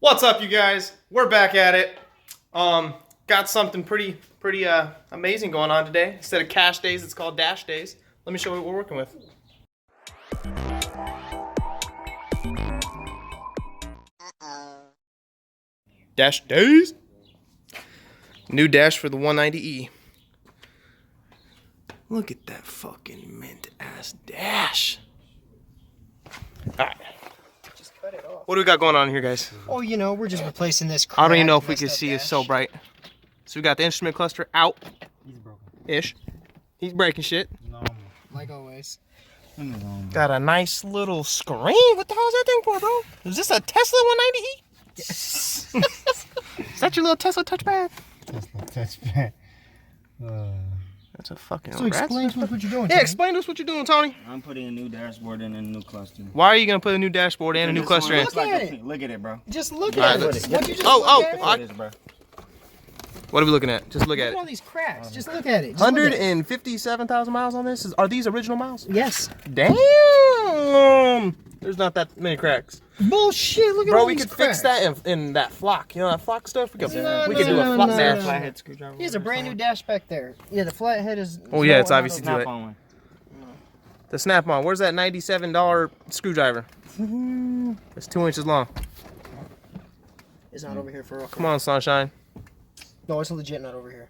What's up, you guys? We're back at it. Got something pretty amazing going on today. Instead of cash days, it's called dash days. Let me show you what we're working with. Dash days. New dash for the 190E. Look at that fucking mint ass dash. All right. What do we got going on here, guys? Oh, you know, we're just replacing this crap. I don't even know if we can see. It's so bright. So we got the instrument cluster out. He's broken. Ish. He's breaking shit. Normal. Like always. Got a nice little screen. What the hell is that thing for, bro? Is this a Tesla 190E? Yes. Is that your little Tesla touchpad? Tesla touchpad. That's a fucking. So explain to us what you're doing. Yeah, explain to us what you're doing, Tony. I'm putting a new dashboard in and a new cluster. Why are you gonna put a new dashboard and a new cluster in? Look at it. Look at it, bro. Just look Yeah, at look it. at it. What you just Oh, look at it? Look at it, bro. What are we looking at? Just look Look at at it. all these cracks. Just look at it. Just look at it. 157,000 miles on this. Are these original miles? Yes. Damn. There's not that many cracks. Bullshit. Look at Bro, all we these could cracks. fix that in that flock. You know that flock stuff? We could, No, we could do no, a flock no, dash. no. Flathead screwdriver. Here's a brand new dash back there. Yeah, the flathead is. Oh, yeah, it's obviously not do it. Snap on one. The snap-on. Where's that $97 screwdriver? It's 2 inches long. It's not over here for real. Come on, sunshine. No, it's legit not over here.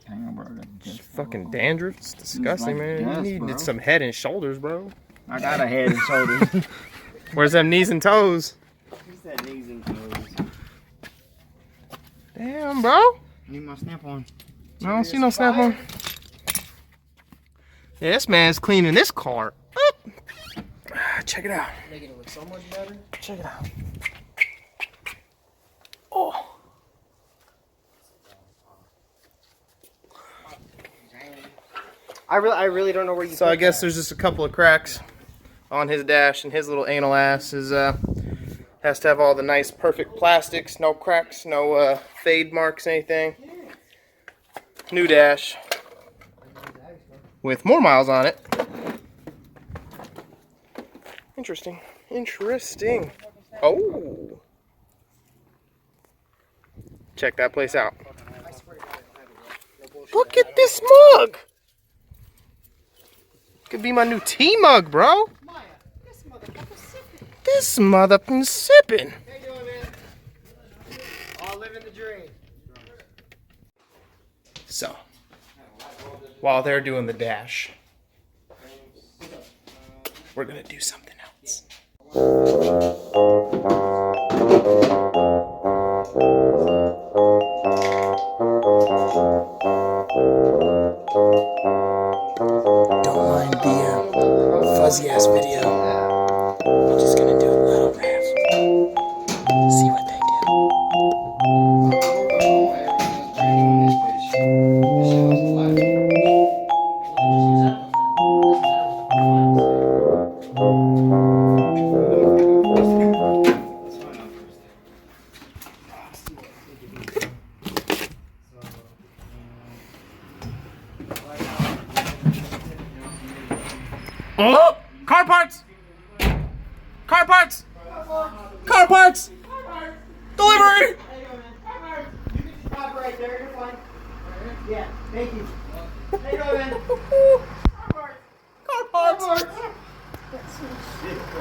Hang on, bro. It's fucking dandruff. It's disgusting, like man. dust, You bro. need some head and shoulders, bro. I got a head and shoulders. Where's them knees and toes? He said knees and toes. Damn, bro. Need my snap on. I don't see no snap-on. Yeah, this man's cleaning this car up. Check it out. Making it look so much better. Check it out. Oh. I really don't know where you. So I guess there's just a couple of cracks on his dash, and his little anal ass is has to have all the nice perfect plastics, no cracks, no fade marks, anything. New dash with more miles on it. Interesting. Interesting. Oh. Check that place out. Look at this mug. Could be my new tea mug, bro. This motherfucking sipping. How you doing, man? All living the dream. So, while they're doing the dash, we're gonna do something else. Don't mind the fuzzy ass video. We're just gonna do a little rap. See what they do. Oh! Car parts! Car parts! Car parts! Delivery! Stop right there. You're fine. Yeah. Thank you. How you doing, man? Car parts!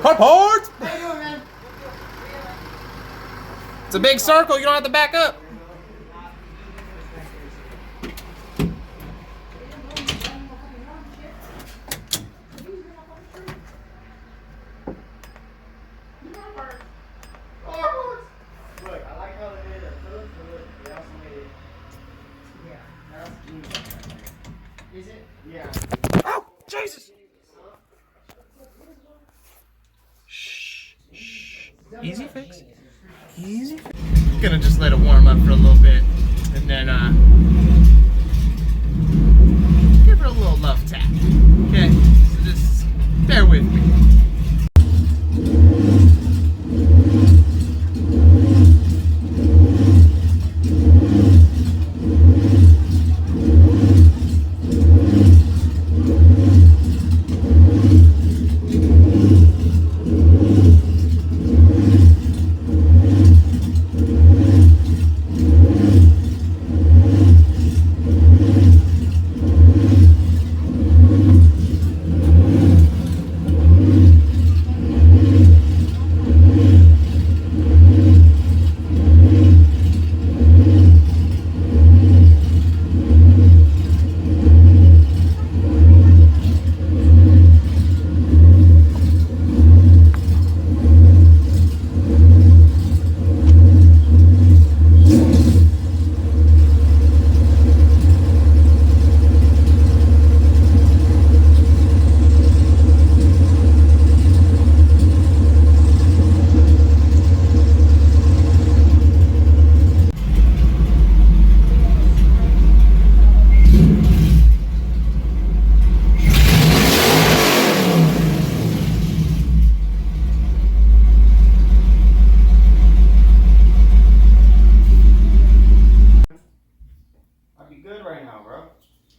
Car parts! How you doing, man? It's a big circle, you don't have to back up. Look, I like how they made it. Look, they also made it. Yeah, that's genius. Is it? Yeah. Oh, Jesus! Shh, shh. Easy fix. Easy fix. Gonna just let it warm up for a little bit, and then give her a little love tap. Okay, so just bear with me.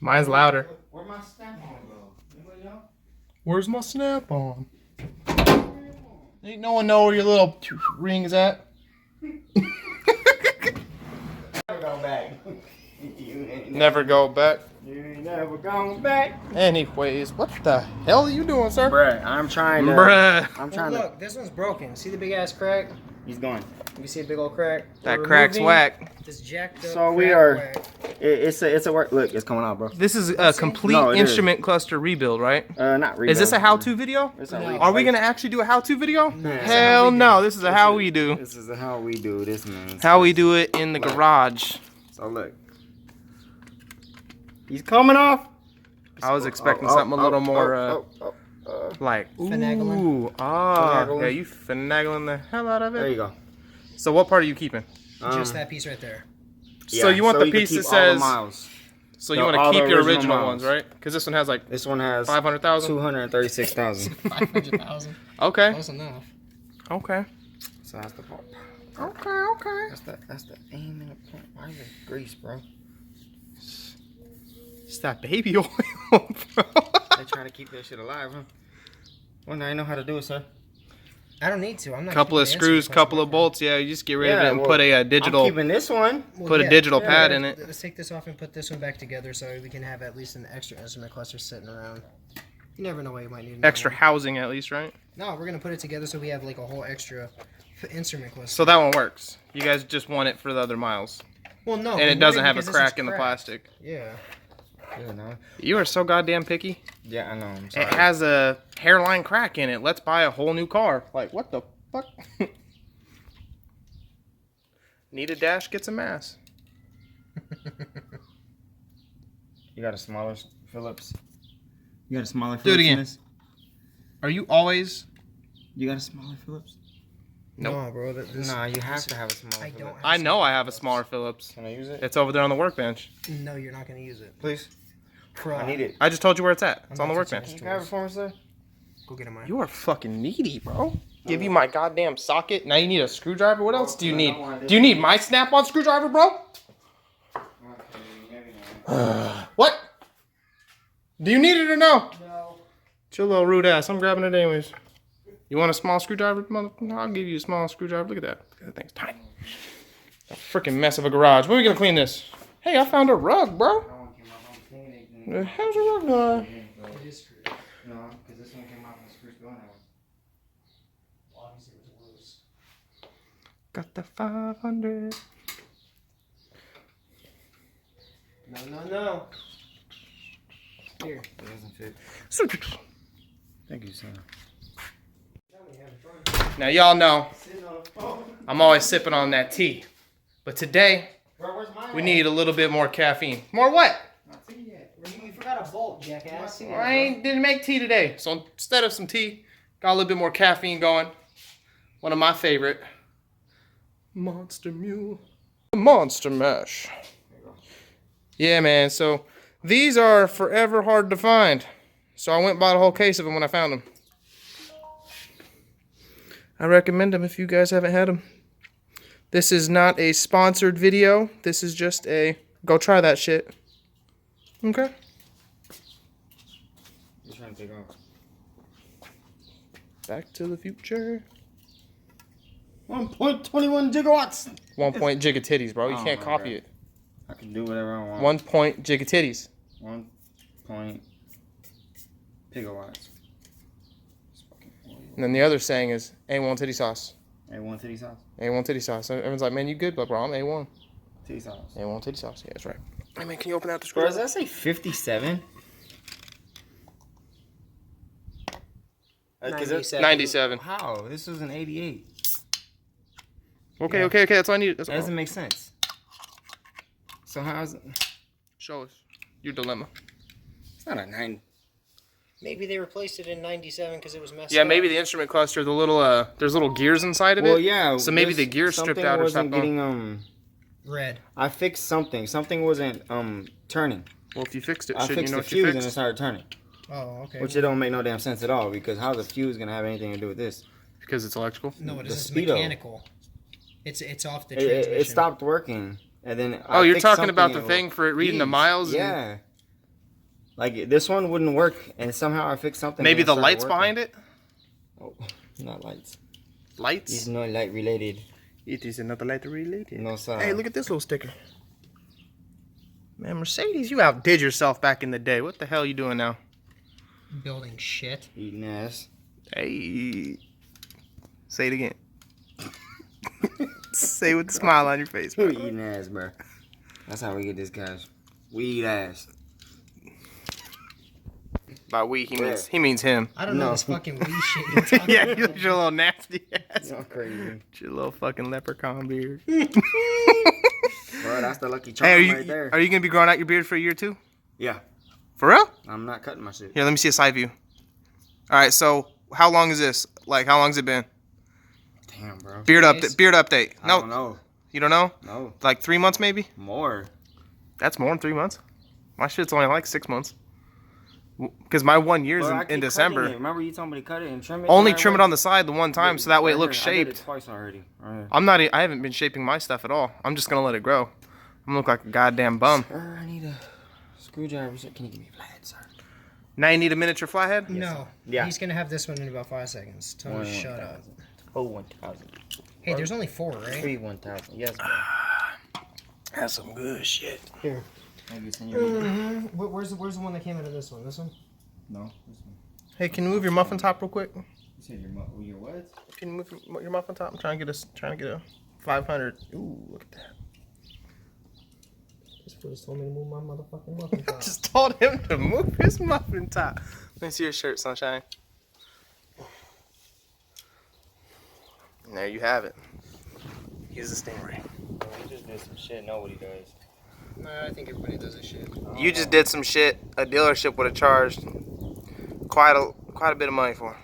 Mine's louder. Where my snap on go? Anybody know? Where's my snap on? Ain't no one know where your little ring is at. Never go back. Never go back. You ain't never gone back. Anyways, what the hell are you doing, sir? Bruh, I'm trying to. Bruh. I'm Well, trying look, this one's broken. See the big ass crack? to. He's going. You see a big old crack? That We're crack's removing whack. This jacked up. So we crack are- whack. It's a work. Look, it's coming out, bro. This is a complete No, it is. instrument cluster rebuild, right? Not rebuild. Is this a how-to video? It's a No. replace. Are we gonna actually do a how-to video? No, it's a Hell how we no, this is a how we do. This is how we do this, man. How we do it in the garage. So look. He's coming off. I was expecting something a little more, like, Finagling. ooh, ah, Finagling. yeah, you finagling the hell out of There it. you go. So what part are you keeping? Just that piece right there. So you want the piece that says, miles. so you the- want all to keep the your original original ones, miles. right? Because this one has like This one has 500,000. 236,000. 500,000. Okay, Close enough. okay, So that's the part. okay. That's the aim and the point. Why is it grease, bro? It's that baby oil, bro. They trying to keep that shit alive, huh? Well, now I know how to do it, sir. I don't need to. I'm not. Couple of keeping the screws, instrument couple of cluster. bolts. Yeah, you just get rid of Yeah, it and well, put a I'm digital, keeping this one. Well, put a yeah, digital yeah, pad yeah. in it. Let's take this off and put this one back together so we can have at least an extra instrument cluster sitting around. You never know what you might need. another Extra one. housing at least, right? No, we're gonna put it together so we have like a whole extra instrument cluster. So that one works. You guys just want it for the other miles, Well, no. and we it want doesn't have a because this one's crack in the cracked. plastic. Yeah. Yeah, no. You are so goddamn picky. Yeah, I know. I'm sorry. It has a hairline crack in it. Let's buy a whole new car. Like, what the fuck? Need a dash, gets a mass. You got a smaller Phillips. You got a smaller Do it Phillips. again. in this? Are you always? You got a smaller Phillips? Nope. No, bro. This, Nah, you have to have a smaller I Phillips. don't. I know I have a smaller Phillips. Can I use it? It's over there on the workbench. No, you're not gonna use it. Please. Bro, I need it. I just told you where it's at. It's I'm on the not touching workbench. this. Can I have it for me, sir? Go get him, man. You are fucking needy, bro. Give you my goddamn socket. Now you need a screwdriver. What else do you I need? don't want this. Do you need my snap-on screwdriver, bro? What? Do you need it or no? No. It's your little rude ass. I'm grabbing it anyways. You want a small screwdriver? I'll give you a small screwdriver. Look at that. Look at that thing's tiny. A freaking mess of a garage. When are we gonna clean this? Hey, I found a rug, bro. The hell's a rug guy? It is screwed. No, because this one came off and the screw's going out. Obviously, it was loose. Got the 500. No. Here. It doesn't fit. Thank you, sir. Now y'all know Sitting on the phone. I'm always sipping on that tea, but today Bro, where's mine? we need a little bit more caffeine. More what? Not tea yet. You forgot a bolt, jackass. Didn't make tea today, so instead of some tea, got a little bit more caffeine going. One of my favorite, Monster Mule, Monster Mash. Yeah, man. So these are forever hard to find. So I went and bought a whole case of them when I found them. I recommend them if you guys haven't had them. This is not a sponsored video. This is just a go try that shit. Okay. You're trying to take off. Back to the future. 1.21 gigawatts. 1 point gigatitties, bro. You Oh can't my copy God. it. I can do whatever I want. 1 point gigatitties. 1 point gigawatts. And then the other saying is A1 titty sauce. A1 titty sauce. A1 titty sauce. Everyone's like, man, you good, but bro, I'm A1. Titty sauce. A1 titty sauce. Yeah, that's right. Hey, man, can you open out the Bro, does screw? that say 57? 97. 97. How? This was an 88. Okay. That's all I need. That's That all. doesn't make sense. So how's it? Show us your dilemma. It's not a 9. Maybe they replaced it in 97 because it was messed Yeah, up. maybe the instrument cluster, the little, there's little gears inside of Well, it. yeah. So maybe this- the gears stripped something out or wasn't something. getting Red. I fixed something. Something wasn't turning. Well, if you fixed it, I shouldn't you fixed know the what you fuse and it fixed? started turning. Oh, okay. Which it don't make no damn sense at all because how's the fuse gonna have anything to do with this? Because it's electrical. No, it the is speedo. mechanical. It's off the It, transmission. it stopped working and then. Oh, I you're fixed talking about the something thing for it reading the geez, miles? And, Yeah. Like this one wouldn't work, and somehow I fixed something. Maybe and it the started lights working. behind it? Oh, not lights. Lights? It's not light related. It is another light related. No, sir. Hey, look at this little sticker. Man, Mercedes, you outdid yourself back in the day. What the hell are you doing now? Building shit. Eating ass. Hey. Say it again. Say it with a smile on your face, Who bro. eating ass, bro? That's how we get this cash. We eat ass. By we, he means him. I don't know No. this fucking weed shit you're talking Yeah, about. you're your little nasty ass. You're crazy. Your little fucking leprechaun beard. Bro, that's the lucky charm Hey, right there. are you gonna be growing out your beard for a year too? Yeah, For real? I'm not cutting my shit. Here, let me see a side view. All right, so how long is this? Like, how long's it been? Damn, bro. Beard Days? update. Beard update. I No, don't know. you don't know? No, Like 3 months maybe? more. That's more than 3 months. My shit's only like 6 months. Because my 1 year's Bro, I in keep December. cutting it. Remember you told me to cut it and trim it? Only the right trim it way? on the side the one time, so that way it Right looks here. I did it shaped. twice already. Right here. I'm not. I haven't been shaping my stuff at all. I'm just gonna let it grow. I'm gonna look like a goddamn bum. Sir, I need a screwdriver. Sir. Can you give me a flathead, sir? Now you need a miniature flathead. No. Yeah. He's gonna have this one in about 5 seconds. Tell him to shut up. Oh, 1,000. Hey, there's only 4, right? 3 1,000. Yes, bro. That's some good shit. Here. Maybe it's in your Where's the one that came out of this one? This one? No, this one. Hey, can you move your muffin top real quick? You said your what? Can you move your muffin top? I'm trying to get a 500. Ooh, look at that. This fool just told me to move my motherfucking muffin top. Just told him to move his muffin top. Let me see your shirt, Sunshine. And there you have it. Here's the stingray. You just did some shit nobody does. Nah, I think everybody does this shit. You just did some shit a dealership would have charged quite a bit of money for.